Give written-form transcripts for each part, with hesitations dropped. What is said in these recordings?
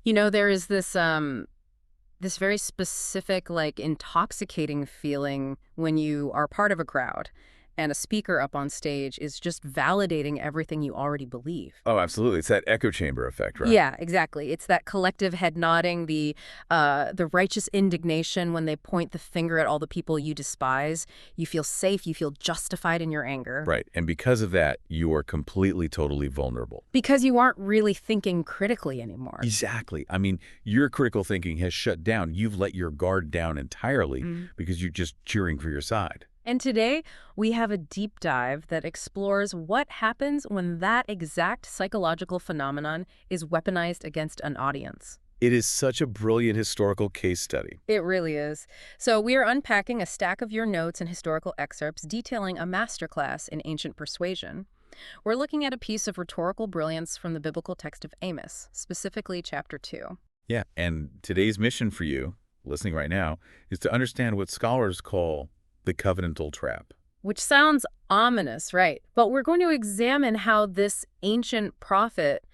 There is this very specific, like, intoxicating feeling when you are part of a crowd and a speaker up on stage is just validating everything you already believe. Oh, absolutely. It's that echo chamber effect, right? Yeah, exactly. It's that collective head nodding, the righteous indignation when they point the finger at all the people you despise. You feel safe, you feel justified in your anger. Right. And because of that, you are completely, totally vulnerable. Because you aren't really thinking critically anymore. Exactly. I mean, your critical thinking has shut down. You've let your guard down entirely because you're just cheering for your side. And today, we have a deep dive that explores what happens when that exact psychological phenomenon is weaponized against an audience. It is such a brilliant historical case study. It really is. So we are unpacking a stack of your notes and historical excerpts detailing a masterclass in ancient persuasion. We're looking at a piece of rhetorical brilliance from the biblical text of Amos, specifically chapter 2. Yeah. And today's mission for you, listening right now, is to understand what scholars call the covenantal trap. Which sounds ominous, right? But we're going to examine how this ancient prophet,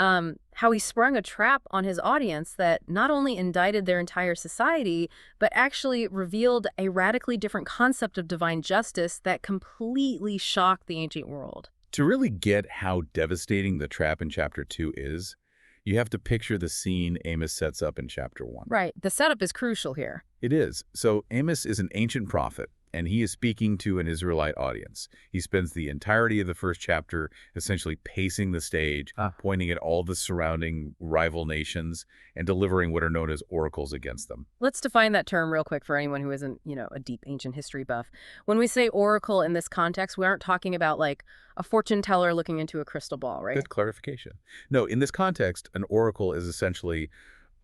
how he sprung a trap on his audience that not only indicted their entire society, but actually revealed a radically different concept of divine justice that completely shocked the ancient world. To really get how devastating the trap in chapter 2 is, you have to picture the scene Amos sets up in chapter 1. Right. The setup is crucial here. It is. So Amos is an ancient prophet, and he is speaking to an Israelite audience. He spends the entirety of the first chapter essentially pacing the stage, pointing at all the surrounding rival nations, and delivering what are known as oracles against them. Let's define that term real quick for anyone who isn't, a deep ancient history buff. When we say oracle in this context, we aren't talking about like a fortune teller looking into a crystal ball, right? Good clarification. No, in this context, an oracle is essentially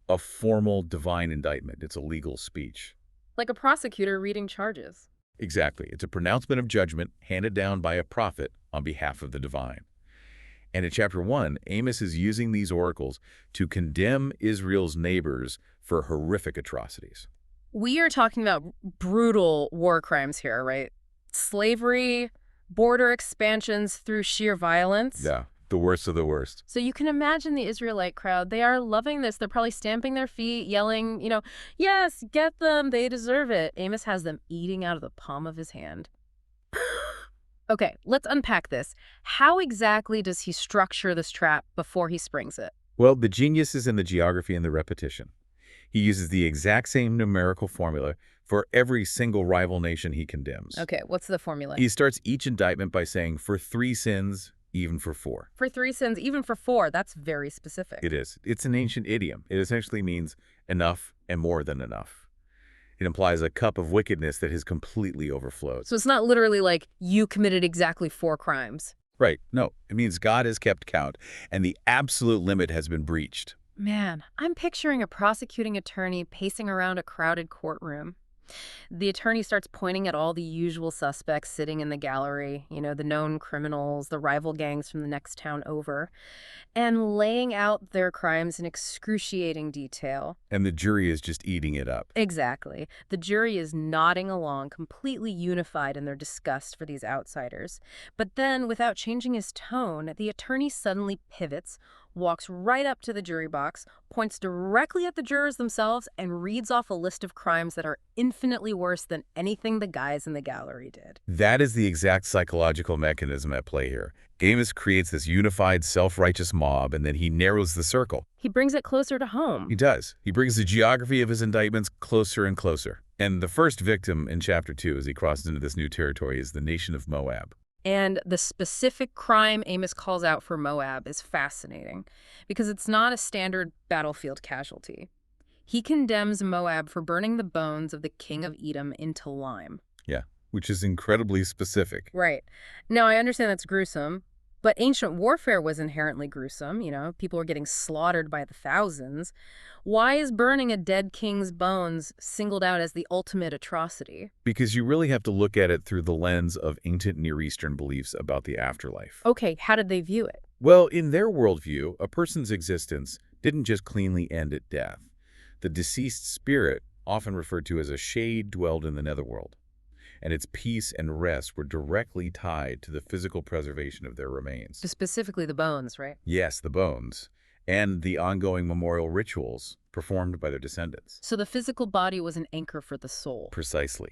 a formal divine indictment. It's a legal speech. Like a prosecutor reading charges. Exactly. It's a pronouncement of judgment handed down by a prophet on behalf of the divine. And in chapter 1, Amos is using these oracles to condemn Israel's neighbors for horrific atrocities. We are talking about brutal war crimes here, right? Slavery, border expansions through sheer violence. Yeah, the worst of the worst. So you can imagine the Israelite crowd. They are loving this. They're probably stamping their feet, yelling, yes, get them. They deserve it. Amos has them eating out of the palm of his hand. Okay, let's unpack this. How exactly does he structure this trap before he springs it? Well, the genius is in the geography and the repetition. He uses the exact same numerical formula for every single rival nation he condemns. Okay, what's the formula? He starts each indictment by saying, for 3 sins, even for 4. For 3 sins, even for 4. That's very specific. It is. It's an ancient idiom. It essentially means enough and more than enough. It implies a cup of wickedness that has completely overflowed. So it's not literally like you committed exactly 4 crimes. Right. No, it means God has kept count, and the absolute limit has been breached. Man, I'm picturing a prosecuting attorney pacing around a crowded courtroom. The attorney starts pointing at all the usual suspects sitting in the gallery, the known criminals, the rival gangs from the next town over, and laying out their crimes in excruciating detail. And the jury is just eating it up. Exactly. The jury is nodding along, completely unified in their disgust for these outsiders. But then, without changing his tone, the attorney suddenly pivots, walks right up to the jury box, points directly at the jurors themselves, and reads off a list of crimes that are infinitely worse than anything the guys in the gallery did. That is the exact psychological mechanism at play here. Amos creates this unified, self-righteous mob, and then he narrows the circle. He brings it closer to home. He does. He brings the geography of his indictments closer and closer. And the first victim in chapter 2, as he crosses into this new territory, is the nation of Moab. And the specific crime Amos calls out for Moab is fascinating because it's not a standard battlefield casualty. He condemns Moab for burning the bones of the king of Edom into lime. Yeah, which is incredibly specific. Right. Now, I understand that's gruesome, but ancient warfare was inherently gruesome. People were getting slaughtered by the thousands. Why is burning a dead king's bones singled out as the ultimate atrocity? Because you really have to look at it through the lens of ancient Near Eastern beliefs about the afterlife. Okay, how did they view it? Well, in their worldview, a person's existence didn't just cleanly end at death. The deceased spirit, often referred to as a shade, dwelled in the netherworld, and its peace and rest were directly tied to the physical preservation of their remains. Specifically the bones, right? Yes, the bones. and the ongoing memorial rituals performed by their descendants. So the physical body was an anchor for the soul. Precisely.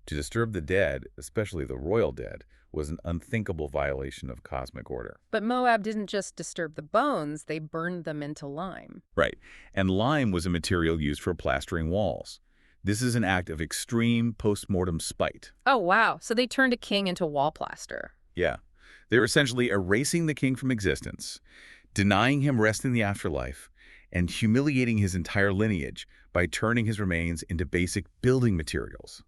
To disturb the dead, especially the royal dead, was an unthinkable violation of cosmic order. But Moab didn't just disturb the bones, they burned them into lime. Right. And lime was a material used for plastering walls. This is an act of extreme post-mortem spite. Oh, wow. So they turned a king into wall plaster. Yeah. They're essentially erasing the king from existence, denying him rest in the afterlife, and humiliating his entire lineage by turning his remains into basic building materials.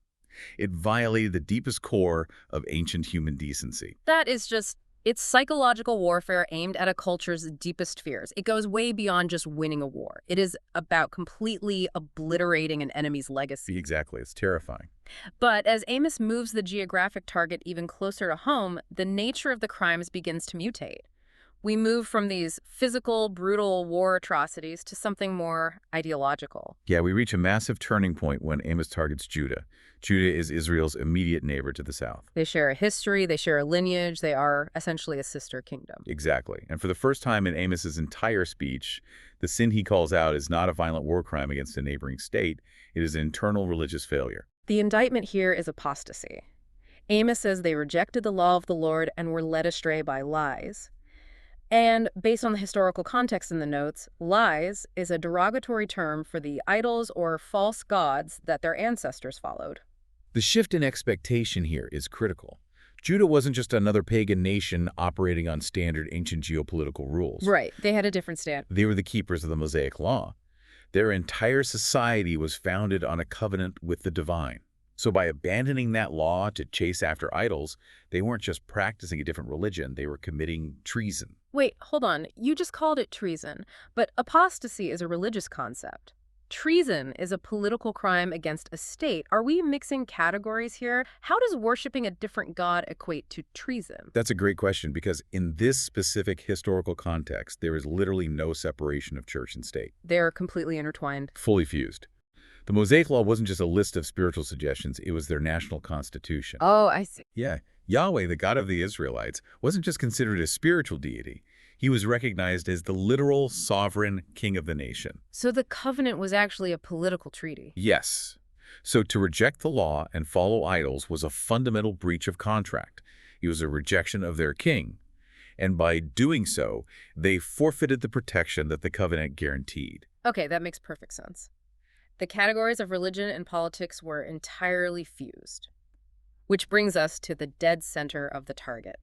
It violated the deepest core of ancient human decency. That is just, it's psychological warfare aimed at a culture's deepest fears. It goes way beyond just winning a war. It is about completely obliterating an enemy's legacy. Exactly. It's terrifying. But as Amos moves the geographic target even closer to home, the nature of the crimes begins to mutate. We move from these physical, brutal war atrocities to something more ideological. Yeah, we reach a massive turning point when Amos targets Judah. Judah is Israel's immediate neighbor to the south. They share a history, they share a lineage, they are essentially a sister kingdom. Exactly. And for the first time in Amos's entire speech, the sin he calls out is not a violent war crime against a neighboring state. It is an internal religious failure. The indictment here is apostasy. Amos says they rejected the law of the Lord and were led astray by lies. And based on the historical context in the notes, lies is a derogatory term for the idols or false gods that their ancestors followed. The shift in expectation here is critical. Judah wasn't just another pagan nation operating on standard ancient geopolitical rules. Right. They had a different stand. They were the keepers of the Mosaic law. Their entire society was founded on a covenant with the divine. So by abandoning that law to chase after idols, they weren't just practicing a different religion, they were committing treason. Wait, hold on. You just called it treason, but apostasy is a religious concept. Treason is a political crime against a state. Are we mixing categories here? How does worshiping a different god equate to treason? That's a great question because in this specific historical context, there is literally no separation of church and state. They're completely intertwined. Fully fused. The Mosaic Law wasn't just a list of spiritual suggestions, it was their national constitution. Oh, I see. Yeah, Yahweh, the God of the Israelites, wasn't just considered a spiritual deity. He was recognized as the literal sovereign king of the nation. So the covenant was actually a political treaty. Yes. So to reject the law and follow idols was a fundamental breach of contract. It was a rejection of their king. And by doing so, they forfeited the protection that the covenant guaranteed. Okay, that makes perfect sense. The categories of religion and politics were entirely fused. Which brings us to the dead center of the target.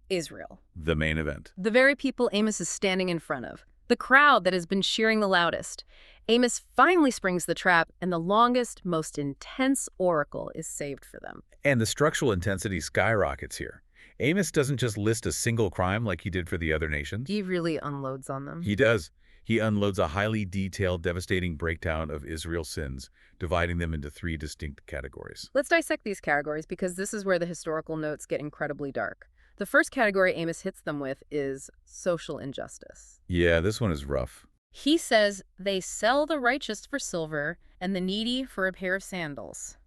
Israel. The main event. The very people Amos is standing in front of. The crowd that has been cheering the loudest. Amos finally springs the trap, and the longest, most intense oracle is saved for them. And the structural intensity skyrockets here. Amos doesn't just list a single crime like he did for the other nations. He really unloads on them. He does. He unloads a highly detailed, devastating breakdown of Israel's sins, dividing them into 3 distinct categories. Let's dissect these categories because this is where the historical notes get incredibly dark. The first category Amos hits them with is social injustice. Yeah, this one is rough. He says they sell the righteous for silver and the needy for a pair of sandals.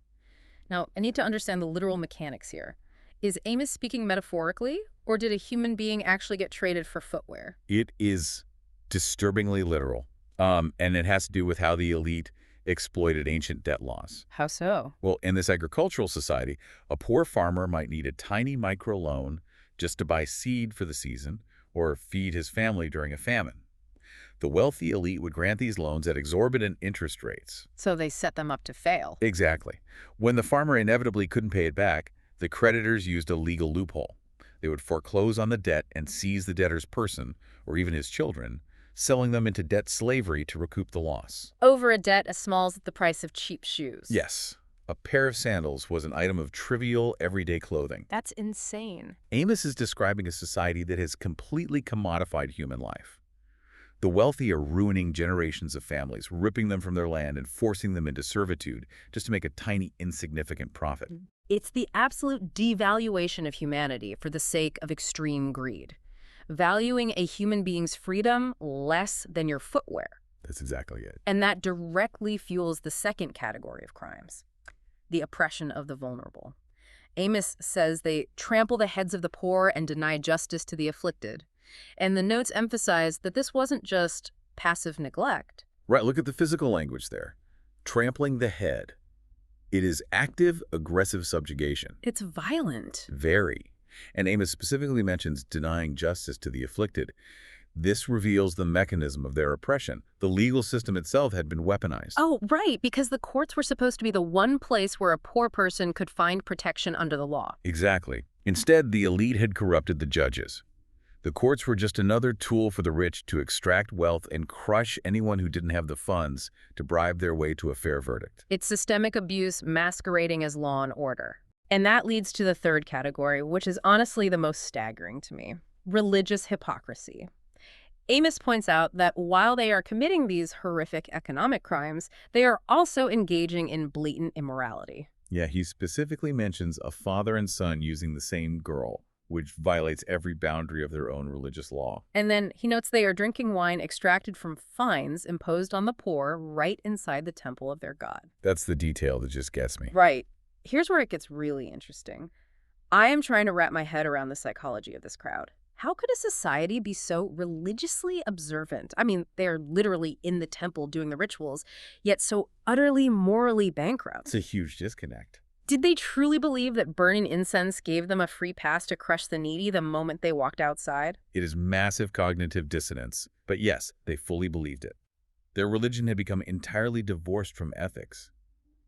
Now, I need to understand the literal mechanics here. Is Amos speaking metaphorically, or did a human being actually get traded for footwear? It is disturbingly literal, and it has to do with how the elite exploited ancient debt laws. How so? Well, in this agricultural society, a poor farmer might need a tiny microloan just to buy seed for the season or feed his family during a famine. The wealthy elite would grant these loans at exorbitant interest rates. So they set them up to fail. Exactly. When the farmer inevitably couldn't pay it back, the creditors used a legal loophole. They would foreclose on the debt and seize the debtor's person, or even his children, selling them into debt slavery to recoup the loss. Over a debt as small as the price of cheap shoes. Yes. A pair of sandals was an item of trivial, everyday clothing. That's insane. Amos is describing a society that has completely commodified human life. The wealthy are ruining generations of families, ripping them from their land and forcing them into servitude just to make a tiny, insignificant profit. It's the absolute devaluation of humanity for the sake of extreme greed. Valuing a human being's freedom less than your footwear. That's exactly it. And that directly fuels the second category of crimes, the oppression of the vulnerable. Amos says they trample the heads of the poor and deny justice to the afflicted. And the notes emphasize that this wasn't just passive neglect. Right, look at the physical language there. Trampling the head. It is active, aggressive subjugation. It's violent. Very. And Amos specifically mentions denying justice to the afflicted. This reveals the mechanism of their oppression. The legal system itself had been weaponized. Oh, right, because the courts were supposed to be the one place where a poor person could find protection under the law. Exactly. Instead, the elite had corrupted the judges. The courts were just another tool for the rich to extract wealth and crush anyone who didn't have the funds to bribe their way to a fair verdict. It's systemic abuse masquerading as law and order. And that leads to the third category, which is honestly the most staggering to me: religious hypocrisy. Amos points out that while they are committing these horrific economic crimes, they are also engaging in blatant immorality. Yeah, he specifically mentions a father and son using the same girl, which violates every boundary of their own religious law. And then he notes they are drinking wine extracted from fines imposed on the poor right inside the temple of their god. That's the detail that just gets me. Right. Here's where it gets really interesting. I am trying to wrap my head around the psychology of this crowd. How could a society be so religiously observant? I mean, they're literally in the temple doing the rituals, yet so utterly morally bankrupt. It's a huge disconnect. Did they truly believe that burning incense gave them a free pass to crush the needy the moment they walked outside? It is massive cognitive dissonance. But yes, they fully believed it. Their religion had become entirely divorced from ethics.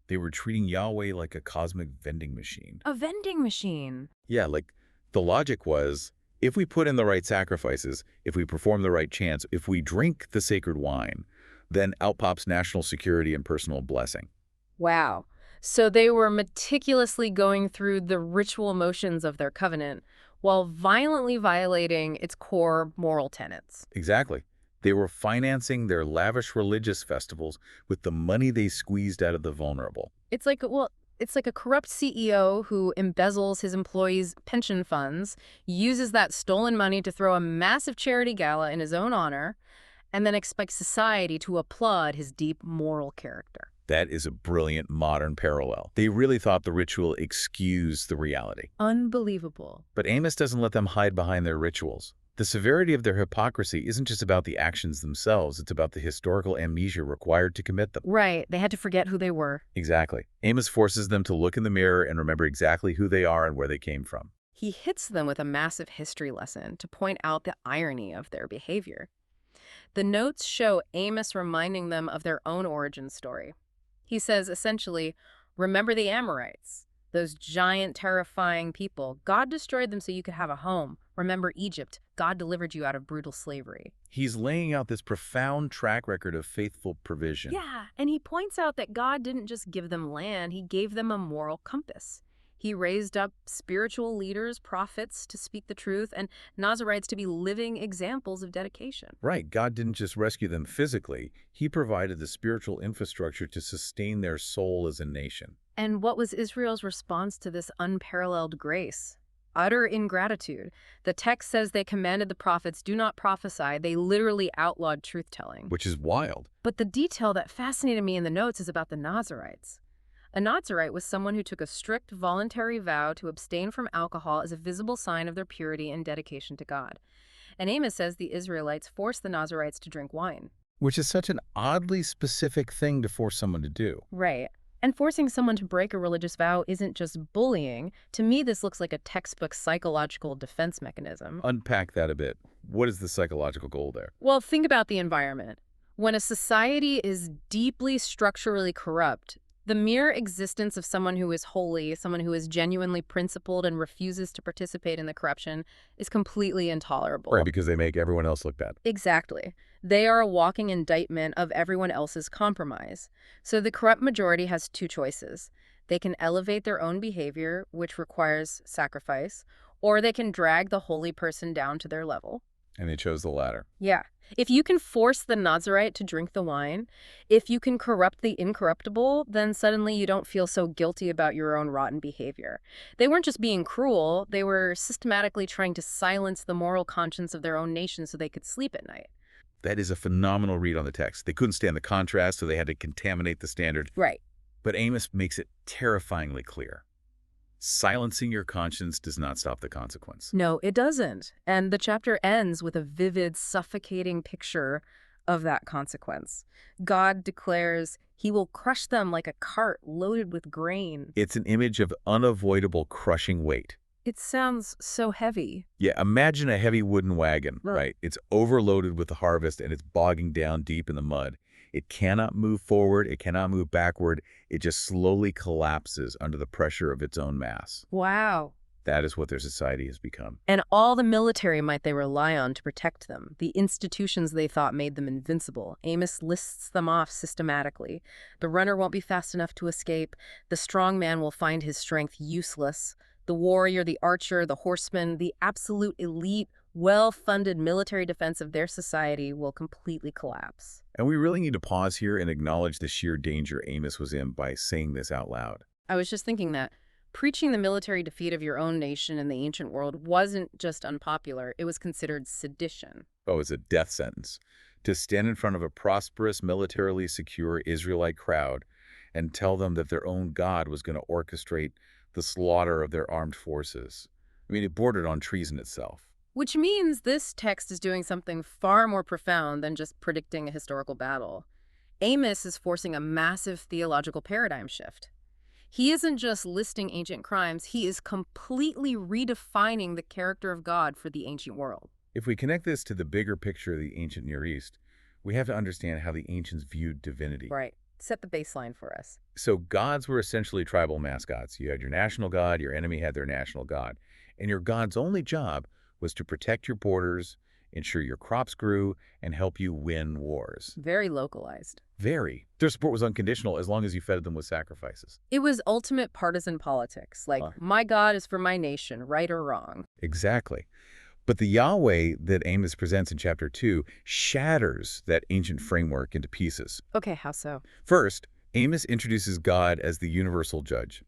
They were treating Yahweh like a cosmic vending machine. A vending machine. Yeah, like the logic was, if we put in the right sacrifices, if we perform the right chants, if we drink the sacred wine, then out pops national security and personal blessing. Wow. So they were meticulously going through the ritual motions of their covenant while violently violating its core moral tenets. Exactly. They were financing their lavish religious festivals with the money they squeezed out of the vulnerable. It's like a corrupt CEO who embezzles his employees' pension funds, uses that stolen money to throw a massive charity gala in his own honor, and then expects society to applaud his deep moral character. That is a brilliant modern parallel. They really thought the ritual excused the reality. Unbelievable. But Amos doesn't let them hide behind their rituals. The severity of their hypocrisy isn't just about the actions themselves, it's about the historical amnesia required to commit them. Right, they had to forget who they were. Exactly. Amos forces them to look in the mirror and remember exactly who they are and where they came from. He hits them with a massive history lesson to point out the irony of their behavior. The notes show Amos reminding them of their own origin story. He says, essentially, remember the Amorites, those giant, terrifying people. God destroyed them so you could have a home. Remember Egypt. God delivered you out of brutal slavery. He's laying out this profound track record of faithful provision. Yeah, and he points out that God didn't just give them land, he gave them a moral compass. He raised up spiritual leaders, prophets, to speak the truth, and Nazirites to be living examples of dedication. Right. God didn't just rescue them physically. He provided the spiritual infrastructure to sustain their soul as a nation. And what was Israel's response to this unparalleled grace? Utter ingratitude. The text says they commanded the prophets, do not prophesy. They literally outlawed truth-telling. Which is wild. But the detail that fascinated me in the notes is about the Nazirites. A Nazirite was someone who took a strict voluntary vow to abstain from alcohol as a visible sign of their purity and dedication to God. And Amos says the Israelites forced the Nazirites to drink wine. Which is such an oddly specific thing to force someone to do. Right. And forcing someone to break a religious vow isn't just bullying. To me, this looks like a textbook psychological defense mechanism. Unpack that a bit. What is the psychological goal there? Well, think about the environment. When a society is deeply structurally corrupt, the mere existence of someone who is holy, someone who is genuinely principled and refuses to participate in the corruption, is completely intolerable. Right, because they make everyone else look bad. Exactly. They are a walking indictment of everyone else's compromise. So the corrupt majority has two choices. They can elevate their own behavior, which requires sacrifice, or they can drag the holy person down to their level. And they chose the latter. Yeah. If you can force the Nazirite to drink the wine, if you can corrupt the incorruptible, then suddenly you don't feel so guilty about your own rotten behavior. They weren't just being cruel, they were systematically trying to silence the moral conscience of their own nation so they could sleep at night. That is a phenomenal read on the text. They couldn't stand the contrast, so they had to contaminate the standard. Right. But Amos makes it terrifyingly clear. Silencing your conscience does not stop the consequence. No, it doesn't. And the chapter ends with a vivid, suffocating picture of that consequence. God declares he will crush them like a cart loaded with grain. It's an image of unavoidable crushing weight. It sounds so heavy. Yeah, imagine a heavy wooden wagon, right? It's overloaded with the harvest and it's bogging down deep in the mud. It cannot move forward. It cannot move backward. It just slowly collapses under the pressure of its own mass. Wow. That is what their society has become. And all the military might they rely on to protect them, the institutions they thought made them invincible. Amos lists them off systematically. The runner won't be fast enough to escape. The strong man will find his strength useless. The warrior, the archer, the horseman, the absolute elite, well-funded military defense of their society will completely collapse. And we really need to pause here and acknowledge the sheer danger Amos was in by saying this out loud. I was just thinking that preaching the military defeat of your own nation in the ancient world wasn't just unpopular, it was considered sedition. Oh, it's a death sentence. To stand in front of a prosperous, militarily secure Israelite crowd and tell them that their own God was going to orchestrate the slaughter of their armed forces. I mean, it bordered on treason itself. Which means this text is doing something far more profound than just predicting a historical battle. Amos is forcing a massive theological paradigm shift. He isn't just listing ancient crimes, he is completely redefining the character of God for the ancient world. If we connect this to the bigger picture of the ancient Near East, we have to understand how the ancients viewed divinity. Right. Set the baseline for us. So gods were essentially tribal mascots. You had your national god, your enemy had their national god. And your god's only job was to protect your borders, ensure your crops grew, and help you win wars. Very localized. Very. Their support was unconditional as long as you fed them with sacrifices. It was ultimate partisan politics, like, my God is for my nation, right or wrong. Exactly. But the Yahweh that Amos presents in chapter 2 shatters that ancient framework into pieces. Okay, how so? First, Amos introduces God as the universal judge.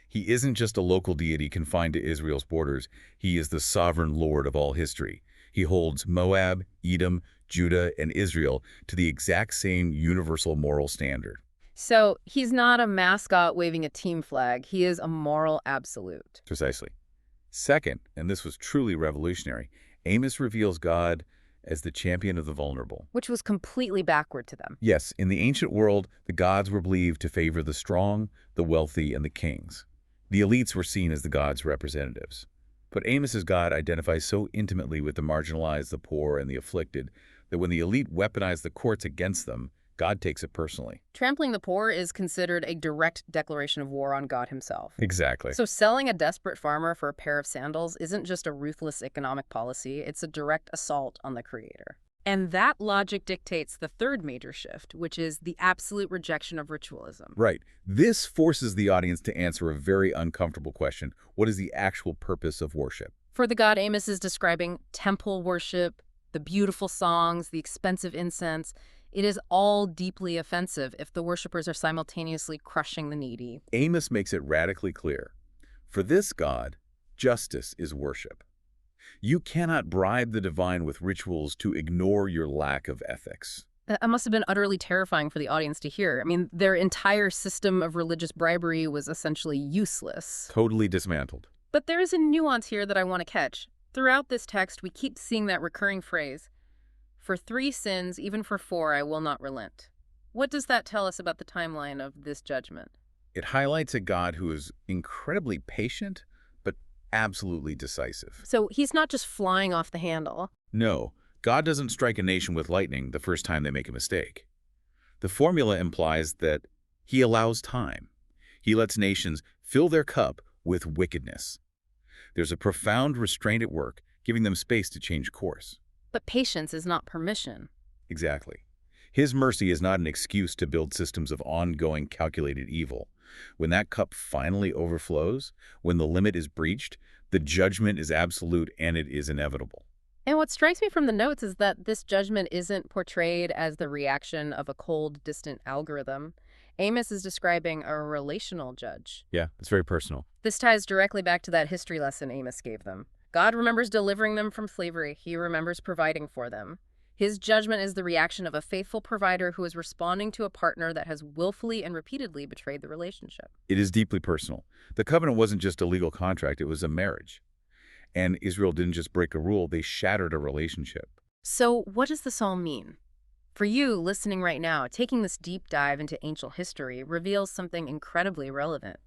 He isn't just a local deity confined to Israel's borders. He is the sovereign Lord of all history. He holds Moab, Edom, Judah, and Israel to the exact same universal moral standard. So he's not a mascot waving a team flag. He is a moral absolute. Precisely. Second, and this was truly revolutionary, Amos reveals God as the champion of the vulnerable. Which was completely backward to them. Yes, in the ancient world, the gods were believed to favor the strong, the wealthy, and the kings. The elites were seen as the gods' representatives. But Amos's God identifies so intimately with the marginalized, the poor, and the afflicted that when the elite weaponize the courts against them, God takes it personally. Trampling the poor is considered a direct declaration of war on God himself. Exactly. So selling a desperate farmer for a pair of sandals isn't just a ruthless economic policy, it's a direct assault on the creator. And that logic dictates the third major shift, which is the absolute rejection of ritualism. Right. This forces the audience to answer a very uncomfortable question. What is the actual purpose of worship? For the God Amos is describing temple worship, the beautiful songs, the expensive incense, it is all deeply offensive if the worshipers are simultaneously crushing the needy. Amos makes it radically clear. For this God, justice is worship. You cannot bribe the divine with rituals to ignore your lack of ethics. That must have been utterly terrifying for the audience to hear. I mean, their entire system of religious bribery was essentially useless. Totally dismantled. But there is a nuance here that I want to catch. Throughout this text, we keep seeing that recurring phrase, "For 3 sins, even for 4, I will not relent." What does that tell us about the timeline of this judgment? It highlights a God who is incredibly patient, but absolutely decisive. So he's not just flying off the handle. No, God doesn't strike a nation with lightning the first time they make a mistake. The formula implies that he allows time. He lets nations fill their cup with wickedness. There's a profound restraint at work, giving them space to change course. But patience is not permission. Exactly. His mercy is not an excuse to build systems of ongoing calculated evil. When that cup finally overflows, when the limit is breached, the judgment is absolute and it is inevitable. And what strikes me from the notes is that this judgment isn't portrayed as the reaction of a cold, distant algorithm. Amos is describing a relational judge. Yeah, it's very personal. This ties directly back to that history lesson Amos gave them. God remembers delivering them from slavery. He remembers providing for them. His judgment is the reaction of a faithful provider who is responding to a partner that has willfully and repeatedly betrayed the relationship. It is deeply personal. The covenant wasn't just a legal contract, it was a marriage. And Israel didn't just break a rule, they shattered a relationship. So what does this all mean? For you, listening right now, taking this deep dive into ancient history reveals something incredibly relevant.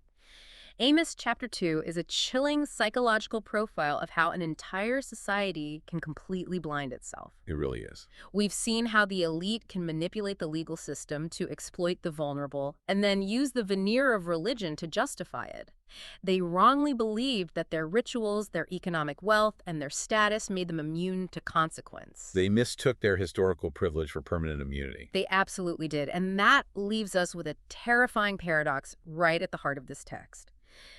Amos Chapter 2 is a chilling psychological profile of how an entire society can completely blind itself. It really is. We've seen how the elite can manipulate the legal system to exploit the vulnerable and then use the veneer of religion to justify it. They wrongly believed that their rituals, their economic wealth, and their status made them immune to consequence. They mistook their historical privilege for permanent immunity. They absolutely did, and that leaves us with a terrifying paradox right at the heart of this text.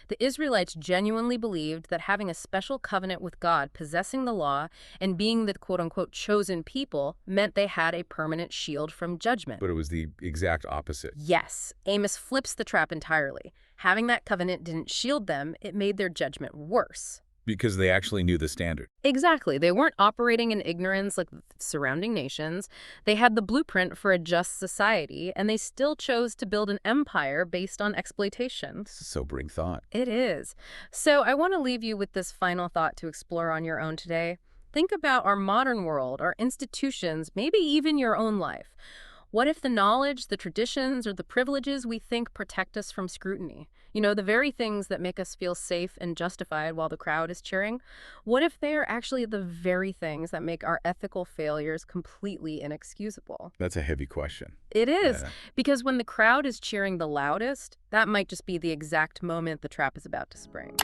The Israelites genuinely believed that having a special covenant with God, possessing the law, and being the quote-unquote chosen people meant they had a permanent shield from judgment. But it was the exact opposite. Yes, Amos flips the trap entirely. Having that covenant didn't shield them, it made their judgment worse. Because they actually knew the standard. Exactly. They weren't operating in ignorance like the surrounding nations. They had the blueprint for a just society, and they still chose to build an empire based on exploitation. This is a sobering thought. It is. So I want to leave you with this final thought to explore on your own today. Think about our modern world, our institutions, maybe even your own life. What if the knowledge, the traditions, or the privileges we think protect us from scrutiny? You know, the very things that make us feel safe and justified while the crowd is cheering? What if they are actually the very things that make our ethical failures completely inexcusable? That's a heavy question. It is, because when the crowd is cheering the loudest, that might just be the exact moment the trap is about to spring.